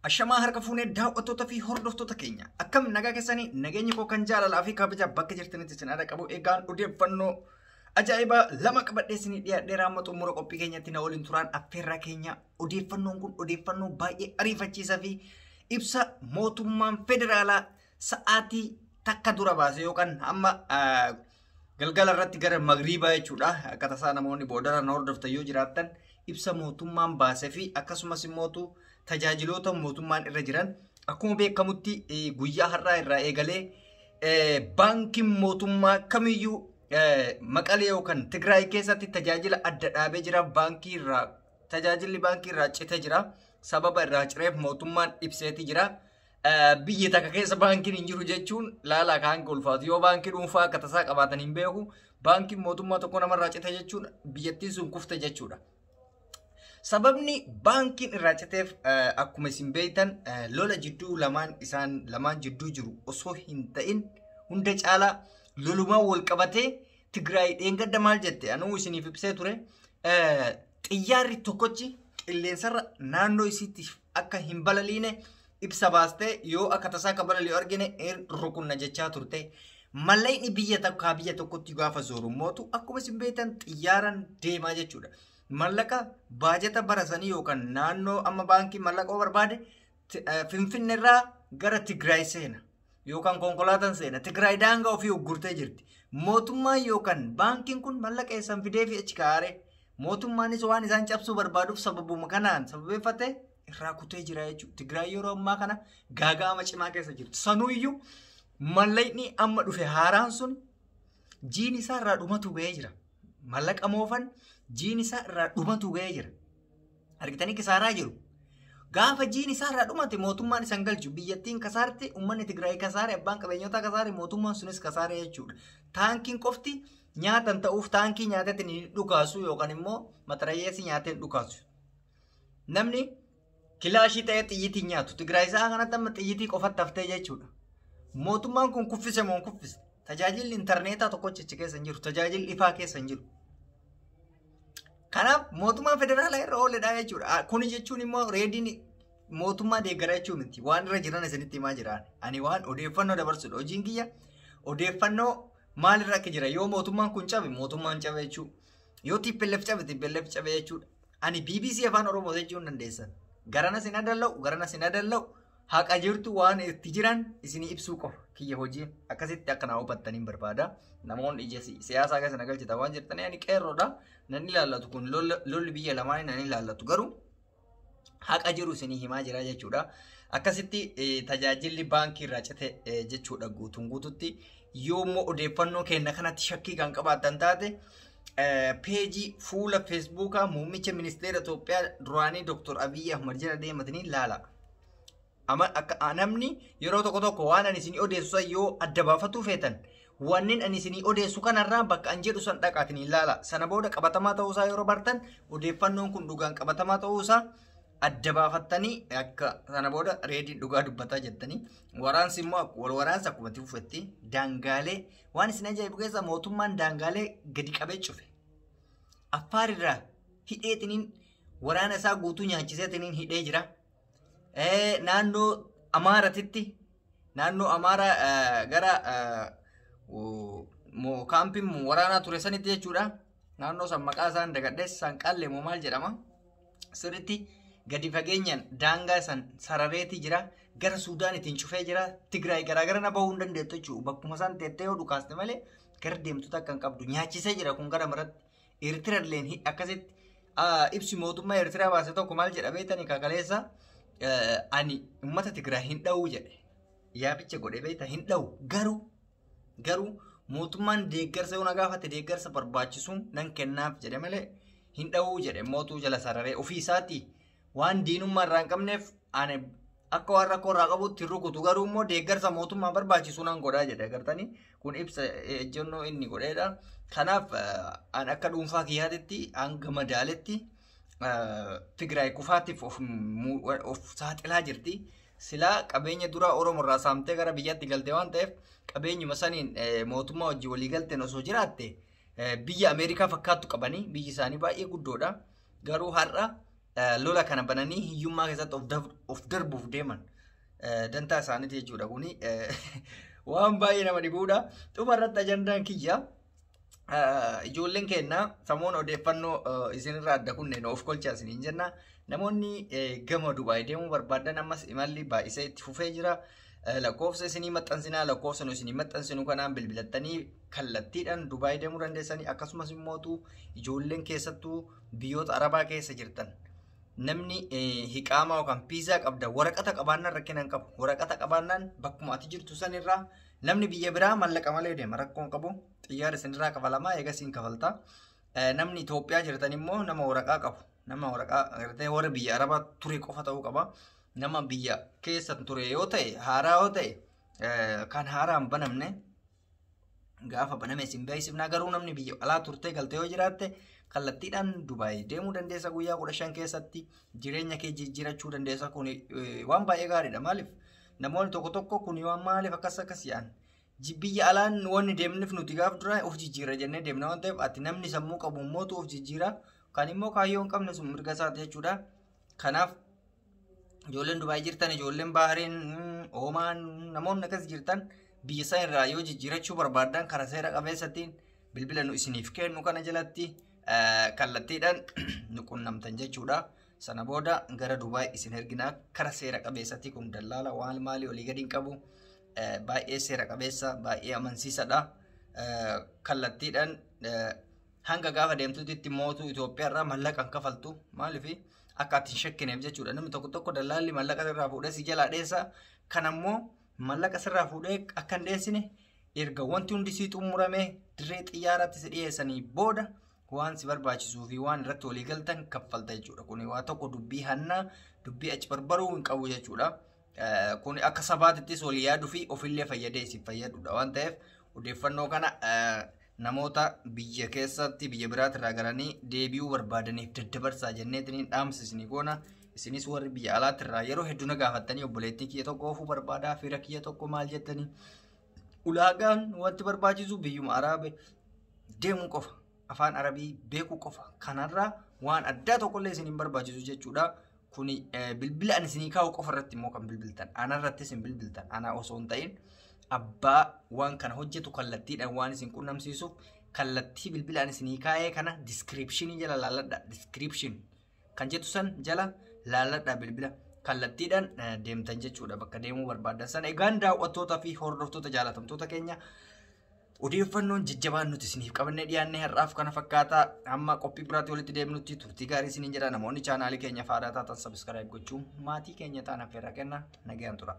Ashamaa harka fuunee daawwattoota fi hordoftoota keenya akkam nagaa keessanii nageenyi koo kan jaalalaa fi kabajaa bakka jirtanitti isin haadha qabu eegaan odeeffannoo ajaa'ibaa lama qabadhee isinii dhiyaadhee raamma xumura qophii keenyatti na waliin turaan affeerraa keenya odeeffannoon kun odeeffannoo baay'ee ariifachiisaa fi ibsa mootummaan federaalaa sa'aatii takka dura baase yookaan amma galgala irratti gara magriibaa jechuudha akka tasaa namoonni boodara na hordoftan yoo jiraattan ibsa mootummaan baasee fi akkasumas immoo tajaajiloota mootummaan irra jiran akkuma beekamutti guyyaa har'aa irraa eegalee baankiin mootummaa kamiyyuu Maqalee yookaan Tigraay keessatti tajaajila adda dhaabee jira. Tajaajilli baankii irraa citee jira. Sababa irraa cireef mootummaan ibseeti jira. Biyya takka keessa baankiin hin jiru jechuun laalaa kaan ulfaatu. Yoo baankii dhuunfaa akka tasaa qabaatan hin beeku. Baankiin mootummaa tokko namarraa cite jechuun biyyattiin sun kufte jechuudha. Sababni baankiin irraa citeef akkuma isin beektan lola jidduu lamaan jidduu jiru osoo hin ta'in hunda caalaa lolumaan wal qabatee Tigraay dheengadda maal jette anuu isiniif ibsee ture xiyyaarri tokkochi qilleensarra naannoo isiitti akka hin balaliine ibsa baastee yoo akka tasaa akka balali'u argine rukunna jechaa turte. Mallayni biyya tokkotti gaafa zooru mootu akkuma isin beektan xiyyaaran deemaa jechuudha. Mallaqa baajata barasanii yookaan naannoo amma baankii mallaqa barbaade Finfinneerraa gara Tigraay seena yookaan konkolaataan seena. Tigraay daangaa ofii uggurtee jirti. Mootummaan yookaan baankiin kun mallaqa eessan fidee fi achi kaa'are. Mootummaanis waan isaan cabsuu barbaaduuf sababuma kanaan sababeeffatee irraa kutee jira jechuudha. Tigraay yeroo ammaa kana gaaga'ama cimaa keessa jirti. Sanuuyyuu mallayni amma dhufe haaraan sun jiin isaa irraa dhumatu ga'ee jira. Mallaqa moofan jiin isaa irraa dhumatu ga'ee jira. Argitanii kisaaraa jiru. Gaafa jiin isaa irraa dhumate mootummaan isan galchu biyyattiin kasaarte uummanni Tigraay kasaare abbaan qabeenyotaa kasaare mootummaan sunis kasaare jechuudha. Taankiin qofti nyaatan ta'uuf taankii nyaatetti ni dhukaasu yookaan immoo matarayyeessi nyaatee dhukaasu. Namni kilaashii ta'ee xiyyitii nyaatu Tigraay isaa kanatti amma xiyyitii qofatti haftee jechuudha. Mootummaan kun kuffise moo kuffise? Tajaajilli intarneetaa tokkochichi keessa hin jiru. Tajaajilli ifaa keessa hin jiru. Kanaaf mootummaan federaalaa irra ooledha jechuudha. Kuni jechuun immoo reediin mootummaa deeggara jechuun miti. Waan irra jiran isinitti himaa jiraan. Ani waan odeeffannoo dabarsudha. Hojiin kiyya odeeffannoo maalirra akka jira. Yoo mootummaan kun cabe mootummaan cabe jechuudha. Yoo TPLF cabe TPLF cabe jechuudha. Ani BBC afaan Oromoo jechuun dandeessan. Garana sin adallau haqa jirtu waan itti jiran isinii ibsuu qofa. Kiyya hojii akkasitti akka naa hubattaniin barbaada. Namoonni ija siyaasaa keessa nagalchita waan jirtanii ani qeerroodha. Nan ilaallatu kun lolli biyya lamaanii nan ilaallatu garuu haqa jiru isinii himaa jira jechuudha. Akkasitti tajaajilli baankii irraa cite jechuudha guututti. Yoommoo odeeffannoo kenna kanatti shakkii kan qabaatan taate peejii fuula feesbuukaa muummicha ministeera Itoophiyaa duraanii Dr. Abiy Ahmad jala deematanii ilaala. Namni yeroo tokko waan ani isinii odeessu yoo adda baafatu feetan wannin ani isinii odeessu kanarraa bakka an jedhu san dhaqaatiin ilaala. Sana booda qabatamaa ta'uusaa yeroo bartan odeeffannoon kun dhugaan qabatamaa ta'uusaa adda baafattanii akka sana booda reediin dhugaa dubbataa jettanii waraansi immoo wal waraansa akkuma itti fufetti daangaalee waan isin ajaa'ibu keessa mootummaan daangaalee gadi qabee cufe. Affaar irraa hidheetiniin waraana isaa guutuu nyaachiseetiniin hidhee jira. Naannoo Amaaratitti naannoo Amaaraa gara kaampiin waraanaa ture sanitti jechuudha. Naannoo san maqaa isaan dagadhees san qallee moo maal jedhama. Sirriitti gadi fageenyaan daangaa san sarareetii jira. Gara Suudaan ittiin cufee jira. Tigraay garaagara na bahuu hin dandeettu jechuudha. Bakkuma isaan teettee yoo dhukaaste malee gara deemtoota akka hin qabdu. Nyaachisee jira kun gara maratti. Eertiraalleen akkasitti ibsi mootummaa Eertiraa baase tokko maal jedha beektanii kakaleessa. Ani uummata Tigraay hin dha'uu jedhe. Yaabicha godhee beekta hin dha'u garuu mootummaan deeggarsa yoo na gaafate deeggarsa barbaachisuun nan kennaaf jedhe malee hin dha'uu jedhe mootuu jala sararee ofii isaatti waan diinummaa irraa hin qabneef ani akka waan rakkoo irraa qabutti rukutu garuu immoo deeggarsa mootummaa barbaachisu nan godhaa jedhe agartanii kun ibsa ejjennoo inni godheedha. Kanaaf ani akka dhuunfaa kiyyaatitti hanga madaaletti Tigraay kufaatiif of saaxilaa jirti. Silaa qabeenya duraa Oromoo irraa saamtee gara biyyaatti galte waan ta'eef qabeenyuma saniin mootummaa wajjin walii galteen osoo jiraatte biyya Ameerikaa fakkaattu qabanii biyyi isaanii baay'ee guddoodha. Garuu har'a lola kana bananii hiyyummaa keessatti of darbuuf deeman dantaa isaaniiti jechuudha. Kuni waan baay'ee nama dhibuudha. Dhumarratti ajandaan kiyya ijoolleen keenya samoon odeeffannoo isinirraa adda kunneen of kolchaa isiniin jenna. Namoonni gama Dubaay deemuu barbaadan ammas imalli baay'isee itti fufee jira. Lakkoofsa isinii maxxansinaa lakkoofsa nu isinii maxxansinu kanaan bilbilattanii kallattiidhaan Dubaay deemuu dandeessanii. Akkasumas immoo ijoolleen keessattuu biyyoota Arabaa keessa jirtan namni hiqaamaa yookaan piizaa qabda waraqata qabaannaan rakkina hin qabu. Waraqata qabaannaan bakkuma ati jirtu sanirraa namni biyya biraa mallaqa malee deema rakkoo hin qabu. Xiyyaara isinirraa kafalamaa eegasiin kafaltaa. Namni Itoophiyaa jirtan immoo nama waraqaa qabu. Nama waraqaa warra biyya Arabaa ture qofa ta'uu qaba. Nama biyya keessa ture yoo ta'e haaraa yoo ta'e kan haaraan banamne gaafa baname isin beeksifnaa. Garuu namni biyya alaa turtee galte yoo jiraatte kallattiidhaan Dubaay deemuu dandeessa. Guyyaa 15 keessatti jireenya kee jijjiirachuu dandeessa. Kun waan baay'ee gaariidha. Maaliif namoonni tokko kun waan maaliif akkas yaa'an biyya alaan wanni deemniif nuti gaaf dura of jijjiira jennee deemna waan ta'eef ati namni sammuu qabu mootu of jijjiira. Kan immoo kaayyoo hin qabne sun mirga isaati jechuudha. Kanaaf ijoolleen Dubaay jirtan ijoolleen Bahariin Oomaan namoonni akkas jirtan biyya isaa irraa yoo jijjiirachuu barbaadan karaa seera qabeessaatiin bilbila nu isiniif kennu kana jalatti kallattiidhaan nu qunnamtan jechuudha. Sana booda gara Dubaay isin erginaa karaa seera qabeessaatii. Kun dallaala waan maalii olii gadi hin qabu. Baay'ee seera qabeessa baay'ee amansiisaadha. Kallattiidhaan hanga gaafa deemtutti mootuu Itoophiyaa irraa mallaqa kafaltu. Maaliif akka ati hin shakkineef jechuudha. Namni tokko dallaalli mallaqa irraa fuudhee si jalaa dheessa. Kan ammoo mallaqa sirraa fuudhee akka hin dheessine erga wanti hundi si xumuramee dirree xiyyaaraatti si dhiyeessanii booda waan si barbaachisuu fi waan irratti walii galtan kaffalta jechuudha. Kuni waa tokko dubbii hannaa dubbii achi barbaruu hin qabu jechuudha. Kuni akka sabaatittis walii yaaduu fi ofillee fayyadee si fayyadudha waan ta'eef odeeffannoo kana namoota biyya keessatti biyya biraatti irraa garanii deebi'uu barbaadaniif daddabarsaa jenneetiin dhaamsa isinii goona. Isinis warri biyya alaatti irraa yeroo hedduu gaafattanii obboleettii kiyya tokko oofuu barbaadaa fira kiyya tokko maal jettanii ulaagaan wanti barbaachisu biyyuma Arabaa deemuu qofa afaan Arabii beekuu qofa. Kanarraa waan addaa tokkollee isiniin barbaachisu jechuudha. Kuni bilbila ani isinii kaa'u qofa irratti immoo kan bilbiltan anarratti isin bilbiltan ana osoo hin ta'in abbaa waan kana hojjetu kallattiidhaan waan isin qunnamsiisuuf kallattii bilbila ani isinii kaa'ee kana descriptionii jala laalladha. Description kan jettu san jala laalladha bilbila kallattiidhaan deemtan jechuudha bakka deemuu barbaadan sana. Egaan daawwattootaa fi hordoftoota jaalatamtoota keenya odeeffannoon jajjabaan nuti isiniif qabannee dhiyaannee har'aaf kana fakkaata. Amma qophii biraatti walitti deemnutti turtii gaarii isiniin jedha. Namoonni chaanaalii keenya faadaa taatan subscribe gochuun maatii keenya ta'an affeerraa kenna. Nagayaan tura.